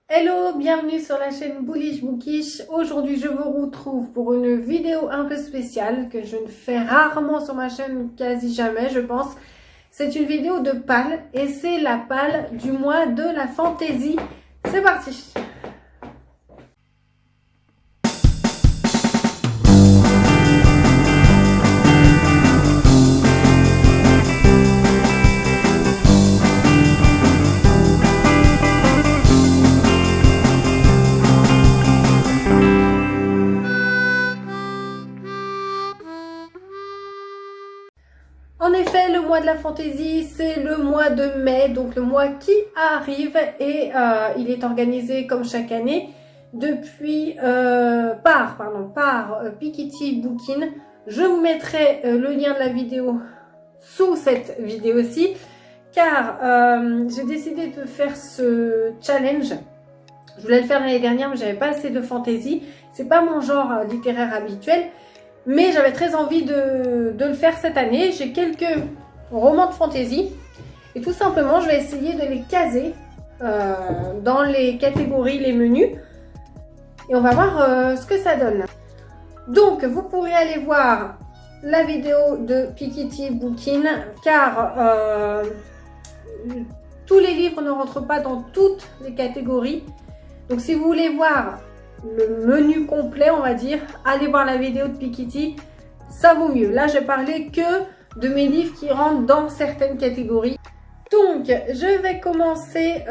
Hello, bienvenue sur la chaîne Bullish Bookish. Aujourd'hui, je vous retrouve pour une vidéo un peu spéciale que je ne fais rarement sur ma chaîne, quasi jamais, je pense. C'est une vidéo de pal et c'est la pal du mois de la fantaisie. C'est parti! En effet, le mois de la fantaisie, c'est le mois de mai, donc le mois qui arrive et il est organisé comme chaque année depuis par Piketty Bookin. Je vous mettrai le lien de la vidéo sous cette vidéo-ci car j'ai décidé de faire ce challenge. Je voulais le faire l'année dernière mais j'avais pas assez de fantaisie. C'est pas mon genre littéraire habituel. Mais j'avais très envie de le faire cette année. J'ai quelques romans de fantasy. Et tout simplement, je vais essayer de les caser dans les catégories, les menus. Et on va voir ce que ça donne. Donc, vous pourrez aller voir la vidéo de Piketty Bookin. Car tous les livres ne rentrent pas dans toutes les catégories. Donc, si vous voulez voir le menu complet, on va dire, allez voir la vidéo de Piketty, ça vaut mieux. Là, je parlais que de mes livres qui rentrent dans certaines catégories. Donc, je vais commencer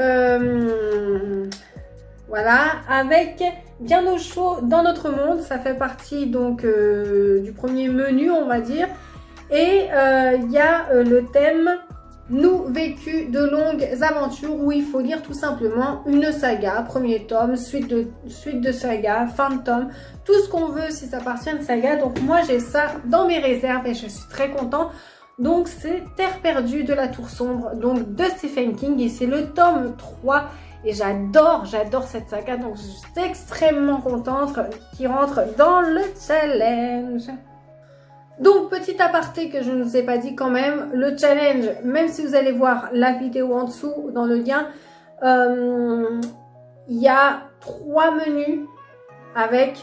voilà, avec Bien au chaud dans notre monde. Ça fait partie donc du premier menu, on va dire. Et il y a le thème Nous vécu de longues aventures, où il faut lire tout simplement une saga, premier tome, suite de saga, fin de tome, tout ce qu'on veut si ça appartient à une saga. Donc moi j'ai ça dans mes réserves et je suis très content. Donc c'est Terre perdue de la Tour sombre, donc de Stephen King, et c'est le tome 3 et j'adore cette saga, donc je suis extrêmement contente qu'il rentre dans le challenge. Donc, petit aparté que je ne vous ai pas dit quand même, le challenge, même si vous allez voir la vidéo en dessous dans le lien, il y a 3 menus avec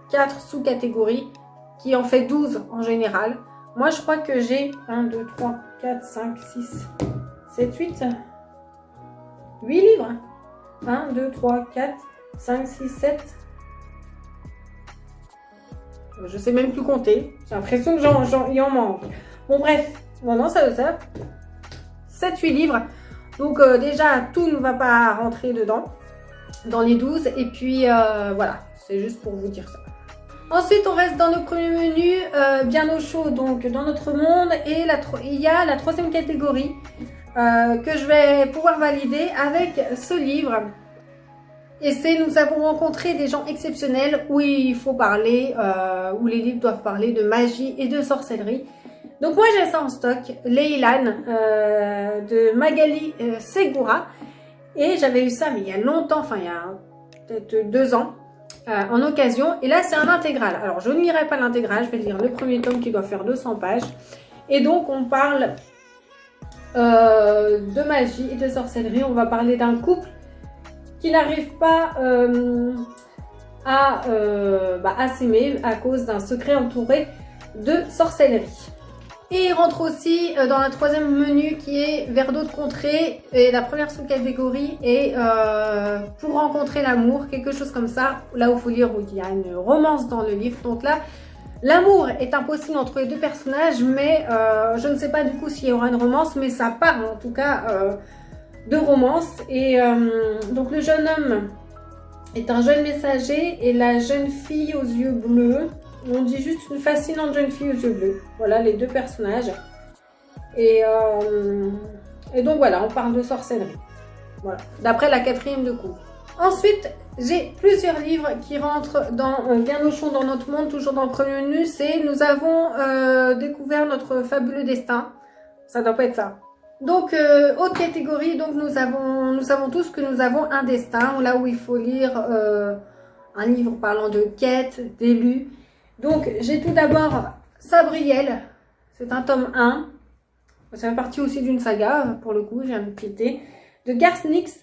4 sous-catégories qui en fait 12 en général. Moi, je crois que j'ai 1, 2, 3, 4, 5, 6, 7, 8 livres. 1, 2, 3, 4, 5, 6, 7... Je sais même plus compter. J'ai l'impression que il en manque. Bon, bref. Non, ça. 7-8 livres. Donc, déjà, tout ne va pas rentrer dedans. Dans les 12. Et puis, voilà. C'est juste pour vous dire ça. Ensuite, on reste dans le premier menu. Bien au chaud, donc, dans notre monde. Et il y a la troisième catégorie que je vais pouvoir valider avec ce livre. Et c'est Nous avons rencontré des gens exceptionnels, où il faut parler, où les livres doivent parler de magie et de sorcellerie. Donc moi j'ai ça en stock, Leylan de Magali Segura. Et j'avais eu ça mais il y a longtemps, enfin il y a peut-être 2 ans, en occasion. Et là c'est un intégral. Alors je ne lirai pas l'intégrale, je vais lire le premier tome qui doit faire 200 pages. Et donc on parle de magie et de sorcellerie. On va parler d'un couple qui n'arrive pas à s'aimer à cause d'un secret entouré de sorcellerie. Et il rentre aussi dans la troisième menu qui est Vers d'autres contrées, et la première sous-catégorie est Pour rencontrer l'amour, quelque chose comme ça, là où il faut lire où il y a une romance dans le livre. Donc là, l'amour est impossible entre les deux personnages, mais je ne sais pas du coup s'il y aura une romance, mais ça parle en tout cas de romance. Et donc le jeune homme est un jeune messager et la jeune fille aux yeux bleus, on dit juste une fascinante jeune fille aux yeux bleus. Voilà les deux personnages. Et donc voilà, on parle de sorcellerie. Voilà, d'après la 4e de cours. Ensuite, j'ai plusieurs livres qui rentrent dans Bien au chaud dans notre monde, toujours dans le premier menu. C'est Nous avons découvert notre fabuleux destin. Ça doit pas être ça. Donc, autre catégorie, donc nous savons tous que nous avons un destin, là où il faut lire un livre parlant de quête, d'élus. Donc, j'ai tout d'abord Sabriel, c'est un tome 1. Ça fait partie aussi d'une saga, pour le coup, j'ai un petit thé, de Garth Nix.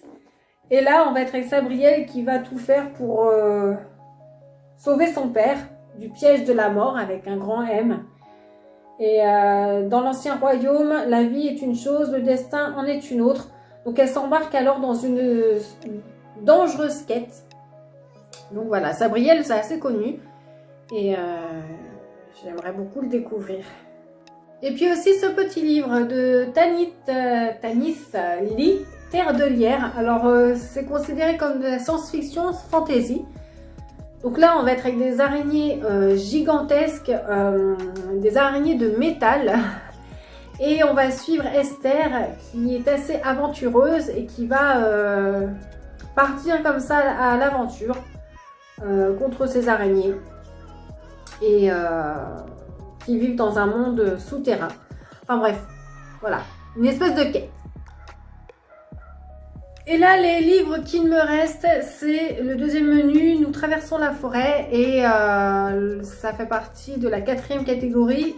Et là, on va être avec Sabriel qui va tout faire pour sauver son père du piège de la mort avec un grand M. Et dans l'ancien royaume, la vie est une chose, le destin en est une autre. Donc elle s'embarque alors dans une dangereuse quête. Donc voilà, Sabriel, c'est assez connu. Et j'aimerais beaucoup le découvrir. Et puis aussi ce petit livre de Tanis Lee, Terre de lierre. Alors c'est considéré comme de la science-fiction fantasy. Donc là on va être avec des araignées gigantesques, des araignées de métal. Et on va suivre Esther qui est assez aventureuse et qui va partir comme ça à l'aventure contre ces araignées. Et qui vivent dans un monde souterrain. Enfin bref, voilà, une espèce de quête. Et là, les livres qu'il me reste, c'est le deuxième menu, Nous traversons la forêt, et ça fait partie de la 4e catégorie.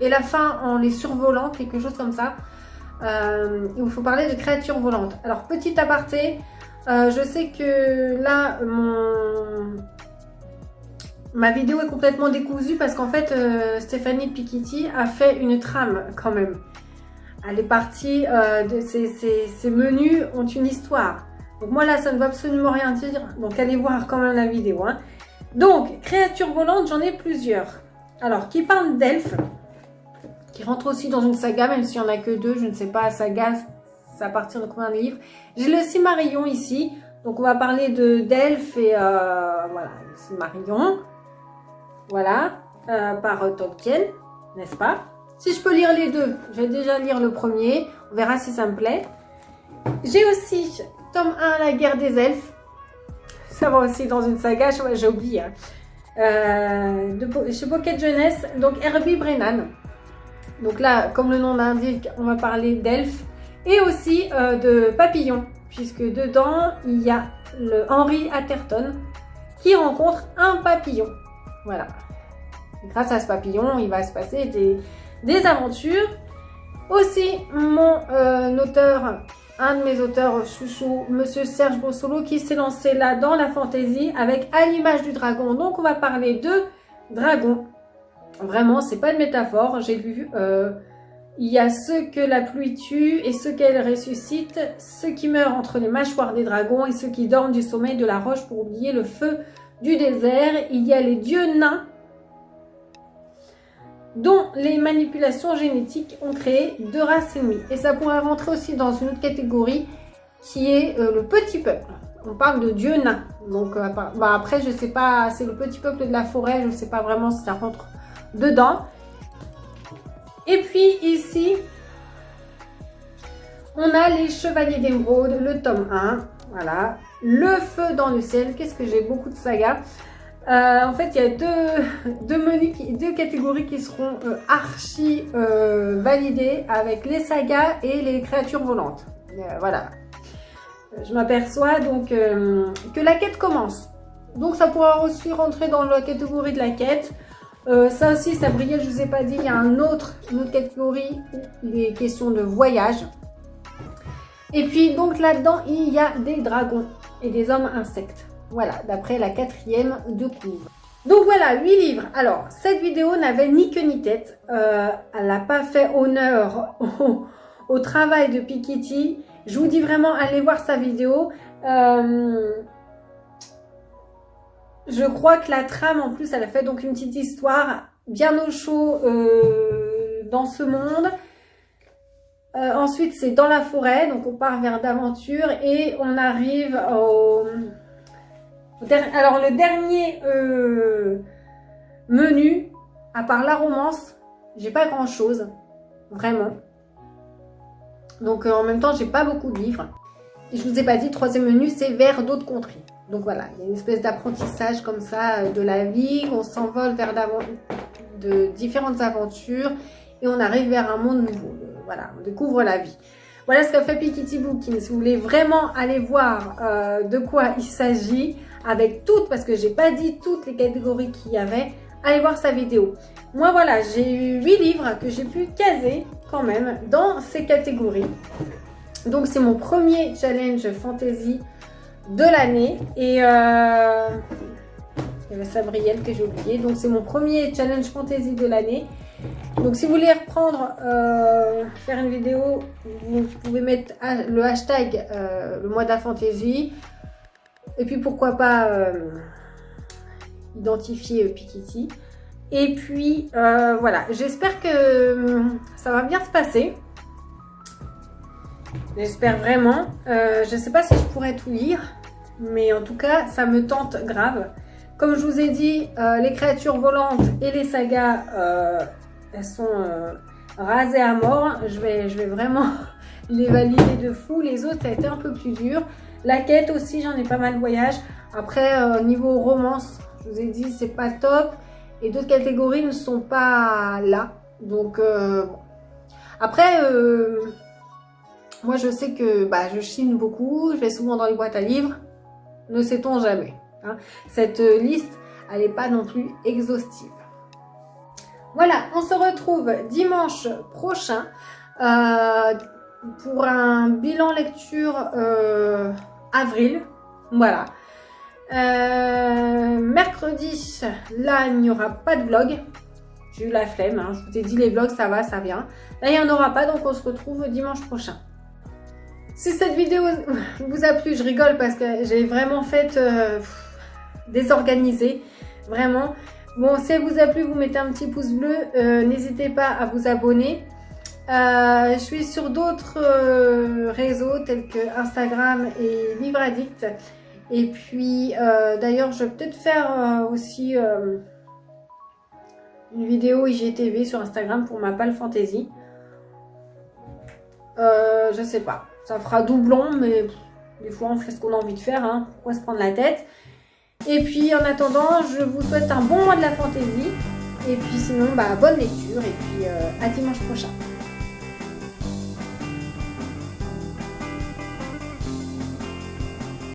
Et la fin en les survolant, quelque chose comme ça. Il faut parler de créatures volantes. Alors, petit aparté, je sais que là, ma vidéo est complètement décousue parce qu'en fait, Stéphanie Piketty a fait une trame quand même. Elle est partie, ces menus ont une histoire. Donc moi là, ça ne veut absolument rien dire. Donc allez voir quand même la vidéo. Hein. Donc, créatures volantes, j'en ai plusieurs. Alors, qui parlent d'elfes, qui rentrent aussi dans une saga, même s'il n'y en a que 2, je ne sais pas, saga, ça à partir de combien de livres. J'ai le Silmarillion ici. Donc on va parler d'elfes et voilà, le Silmarillion. Voilà, par Tolkien, n'est-ce pas? Si je peux lire les deux, je vais déjà lire le premier, on verra si ça me plaît. J'ai aussi tome 1, La guerre des elfes. Ça va aussi dans une saga, j'ai oublié. Hein. Chez Pocket Jeunesse, donc Herbie Brennan. Donc là, comme le nom l'indique, on va parler d'elfes. Et aussi de papillons, puisque dedans, il y a le Henry Atherton qui rencontre un papillon. Voilà. Grâce à ce papillon, il va se passer des aventures. Aussi, un de mes auteurs chouchou, Monsieur Serge Bossolo, qui s'est lancé là dans la fantasy avec À l'image du dragon. Donc, on va parler de dragons. Vraiment, c'est pas de métaphore. J'ai vu, il y a ceux que la pluie tue et ceux qu'elle ressuscite, ceux qui meurent entre les mâchoires des dragons et ceux qui dorment du sommeil de la roche pour oublier le feu du désert. Il y a les dieux nains, dont les manipulations génétiques ont créé 2 races ennemies. Et ça pourrait rentrer aussi dans une autre catégorie qui est le petit peuple. On parle de dieux nains. Donc après, je sais pas, c'est le petit peuple de la forêt, je ne sais pas vraiment si ça rentre dedans. Et puis ici, on a les Chevaliers d'Émeraude, le tome 1. Voilà. Le feu dans le ciel. Qu'est-ce que j'ai beaucoup de sagas. En fait, il y a deux catégories qui seront archi validées avec les sagas et les créatures volantes. Voilà. Je m'aperçois donc que la quête commence. Donc ça pourra aussi rentrer dans la catégorie de la quête. Ça aussi, Sabriel, je ne vous ai pas dit, il y a une autre catégorie où il est question de voyage. Et puis donc là-dedans, il y a des dragons et des hommes insectes. Voilà, d'après la 4e de couvre. Donc voilà, 8 livres. Alors, cette vidéo n'avait ni queue ni tête. Elle n'a pas fait honneur au travail de Piketty. Je vous dis vraiment, allez voir sa vidéo. Je crois que la trame, en plus, elle a fait donc une petite histoire bien au chaud dans ce monde. Ensuite, c'est dans la forêt, donc on part vers d'aventure et on arrive alors le dernier menu, à part la romance, j'ai pas grand chose, vraiment. Donc en même temps, j'ai pas beaucoup de livres. Et je vous ai pas dit, 3e menu, c'est vers d'autres contrées. Donc voilà, il y a une espèce d'apprentissage comme ça de la vie, on s'envole vers de différentes aventures et on arrive vers un monde nouveau. Voilà, on découvre la vie. Voilà ce qu'a fait Piketty Booking. Si vous voulez vraiment aller voir de quoi il s'agit, avec toutes, parce que j'ai pas dit toutes les catégories qu'il y avait, allez voir sa vidéo. Moi voilà, j'ai eu 8 livres que j'ai pu caser quand même dans ces catégories. Donc c'est mon premier challenge fantasy de l'année. Et il y avait Sabriel que j'ai oublié. Donc c'est mon premier challenge fantasy de l'année. Donc si vous voulez reprendre, faire une vidéo, vous pouvez mettre le hashtag le mois de la fantasy. Et puis pourquoi pas identifier Pikiti. Et puis voilà, j'espère que ça va bien se passer. J'espère vraiment. Je ne sais pas si je pourrais tout lire, mais en tout cas, ça me tente grave. Comme je vous ai dit, les créatures volantes et les sagas, elles sont rasées à mort. Je vais vraiment les valider de fou. Les autres, ça a été un peu plus dur. La quête aussi, j'en ai pas mal de voyages. Après, niveau romance, je vous ai dit, c'est pas top. Et d'autres catégories ne sont pas là. Donc, après, moi, je sais que je chine beaucoup. Je vais souvent dans les boîtes à livres. Ne sait-on jamais. Hein. Cette liste, elle n'est pas non plus exhaustive. Voilà, on se retrouve dimanche prochain pour un bilan lecture avril. Voilà. Mercredi, là, il n'y aura pas de vlog. J'ai eu la flemme. Hein. Je vous ai dit, les vlogs, ça va, ça vient. Là, il n'y en aura pas, donc on se retrouve dimanche prochain. Si cette vidéo vous a plu, je rigole parce que j'ai vraiment fait désorganisé. Vraiment. Bon, si elle vous a plu, vous mettez un petit pouce bleu. N'hésitez pas à vous abonner. Je suis sur d'autres réseaux tels que Instagram et Livre Addict. Et puis, d'ailleurs, je vais peut-être faire aussi une vidéo IGTV sur Instagram pour ma pâle fantasy. Je sais pas. Ça fera doublon, mais des fois, on fait ce qu'on a envie de faire. Hein. Pourquoi se prendre la tête? Et puis, en attendant, je vous souhaite un bon mois de la fantasy. Et puis, sinon, bonne lecture. Et puis, à dimanche prochain.